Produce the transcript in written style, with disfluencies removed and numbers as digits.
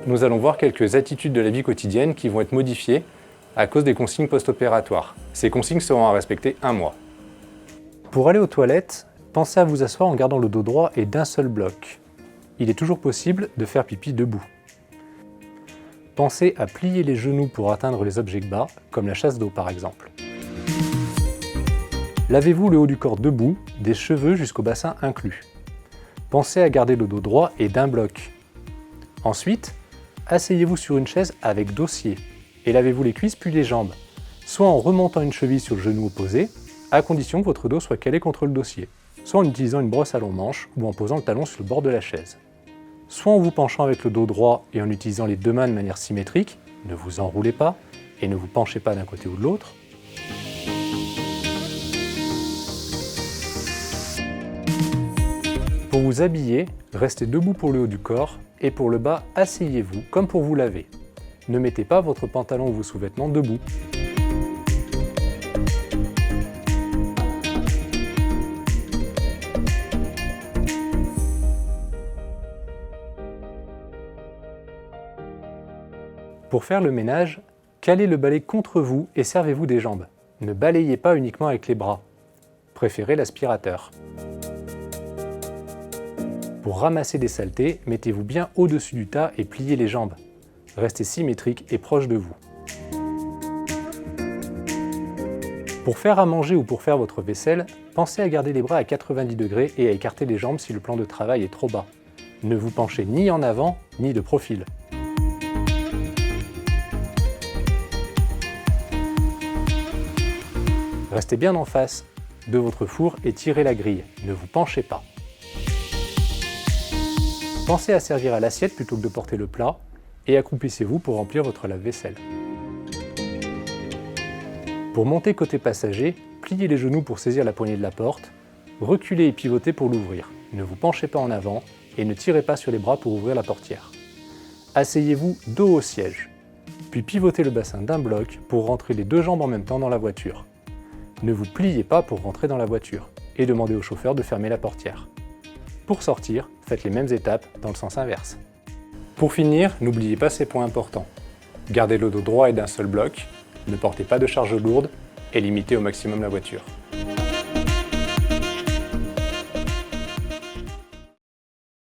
nous allons voir quelques attitudes de la vie quotidienne qui vont être modifiées à cause des consignes post-opératoires. Ces consignes seront à respecter 1 mois. Pour aller aux toilettes, pensez à vous asseoir en gardant le dos droit et d'un seul bloc. Il est toujours possible de faire pipi debout. Pensez à plier les genoux pour atteindre les objets bas, comme la chasse d'eau par exemple. Lavez-vous le haut du corps debout, des cheveux jusqu'au bassin inclus. Pensez à garder le dos droit et d'un bloc. Ensuite, asseyez-vous sur une chaise avec dossier et lavez-vous les cuisses puis les jambes, soit en remontant une cheville sur le genou opposé, à condition que votre dos soit calé contre le dossier, soit en utilisant une brosse à long manche ou en posant le talon sur le bord de la chaise. Soit en vous penchant avec le dos droit et en utilisant les deux mains de manière symétrique, ne vous enroulez pas et ne vous penchez pas d'un côté ou de l'autre. Pour vous habiller, restez debout pour le haut du corps et pour le bas, asseyez-vous comme pour vous laver. Ne mettez pas votre pantalon ou vos sous-vêtements debout. Pour faire le ménage, calez le balai contre vous et servez-vous des jambes. Ne balayez pas uniquement avec les bras. Préférez l'aspirateur. Pour ramasser des saletés, mettez-vous bien au-dessus du tas et pliez les jambes. Restez symétrique et proche de vous. Pour faire à manger ou pour faire votre vaisselle, pensez à garder les bras à 90 degrés et à écarter les jambes si le plan de travail est trop bas. Ne vous penchez ni en avant ni de profil. Restez bien en face de votre four et tirez la grille. Ne vous penchez pas. Pensez à servir à l'assiette plutôt que de porter le plat et accroupissez-vous pour remplir votre lave-vaisselle. Pour monter côté passager, pliez les genoux pour saisir la poignée de la porte, reculez et pivotez pour l'ouvrir. Ne vous penchez pas en avant et ne tirez pas sur les bras pour ouvrir la portière. Asseyez-vous dos au siège, puis pivotez le bassin d'un bloc pour rentrer les deux jambes en même temps dans la voiture. Ne vous pliez pas pour rentrer dans la voiture et demandez au chauffeur de fermer la portière. Pour sortir, faites les mêmes étapes dans le sens inverse. Pour finir, n'oubliez pas ces points importants. Gardez le dos droit et d'un seul bloc, ne portez pas de charge lourde et limitez au maximum la voiture.